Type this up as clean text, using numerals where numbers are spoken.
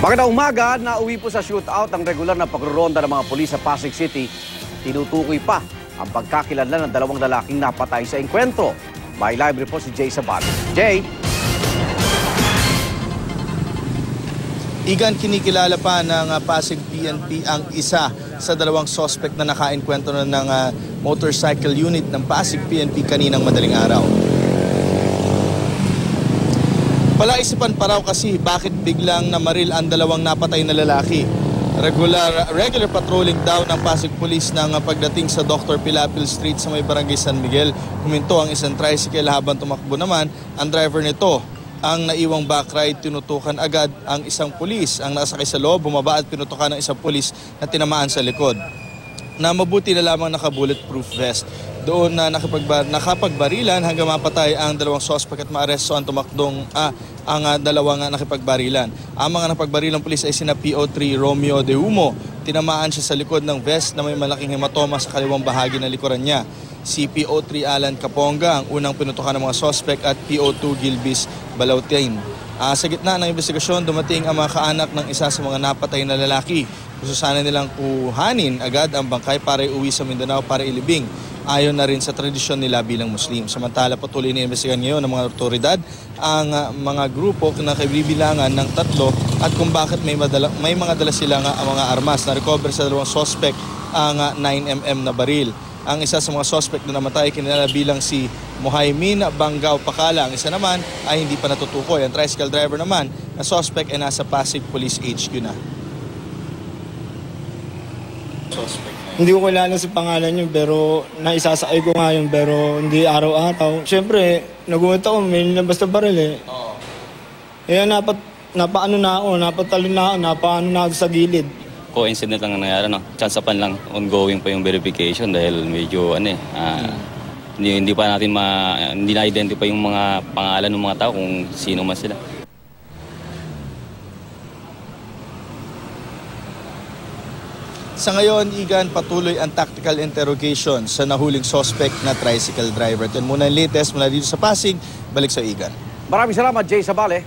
Magandang umaga, nauwi po sa shootout ang regular na pagruronda ng mga pulis sa Pasig City. Tinutukoy pa ang pagkakilanlan ng dalawang lalaking napatay sa engkwentro. May live report si Jay Sabat. Jay? Igan, kinikilala pa ng Pasig PNP ang isa sa dalawang suspect na naka-enkwentro ng motorcycle unit ng Pasig PNP kaninang madaling araw. Palaisipan pa raw kasi bakit biglang namaril ang dalawang napatay na lalaki. Regular patrolling daw ng Pasig Police ng pagdating sa Dr. Pilapil Street sa may barangay San Miguel. Huminto ang isang tricycle habang tumakbo naman ang driver nito. Ang naiwang backride, tinutukan agad ang isang pulis. Ang nasakay sa loob, bumaba at pinutukan ng isang pulis na tinamaan sa likod. Na mabuti na lamang naka-bulletproof vest. Doon na nakapagbarilan hanggang mapatay ang dalawang suspect at maaresto ang ang dalawang nakipagbarilan. Ang mga napagbarilang pulis ay sina PO3 Romeo De Humo. Tinamaan siya sa likod ng vest na may malaking hematoma sa kaliwang bahagi ng likuran niya. Si PO3 Alan Caponga ang unang pinutukan ng mga suspect at PO2 Gilbis Balautain. Sa gitna ng investigasyon, dumating ang mga kaanak ng isa sa mga napatay na lalaki. Gusto sana nilang kuhanin agad ang bangkay para iuwi sa Mindanao para ilibing. Ayon na rin sa tradisyon nila bilang Muslim. Samantala, patuloy na investigan ngayon ng mga otoridad ang mga grupo na kabibilangan ng 3 at kung bakit may mga dala silang mga armas. Na-recover sa dalawang suspect ang 9mm na baril. Ang isa sa mga suspect na namatay kinilala bilang si Muhaymin Banggao Pakala. Ang isa naman ay hindi pa natutukoy. Ang tricycle driver naman na suspect ay nasa Pasig Police HQ na. Hindi ko kilala sa pangalan niyo pero naisasakay ko nga yun pero hindi araw-araw. Siyempre, nagulat ako, may nilabas na baril eh. Oo. Kaya napaano na ako, napatalon na ako, napaano na ako sa gilid. Coincident lang ang nangyari, no? Chance pa lang, ongoing pa yung verification dahil medyo hindi pa natin hindi na-identify yung mga pangalan ng mga tao kung sino man sila. Sa ngayon, Igan, patuloy ang tactical interrogation sa nahuling suspect na tricycle driver. Ito muna ang latest mula dito sa Pasig. Balik sa Igan. Maraming salamat, Jay Sabale.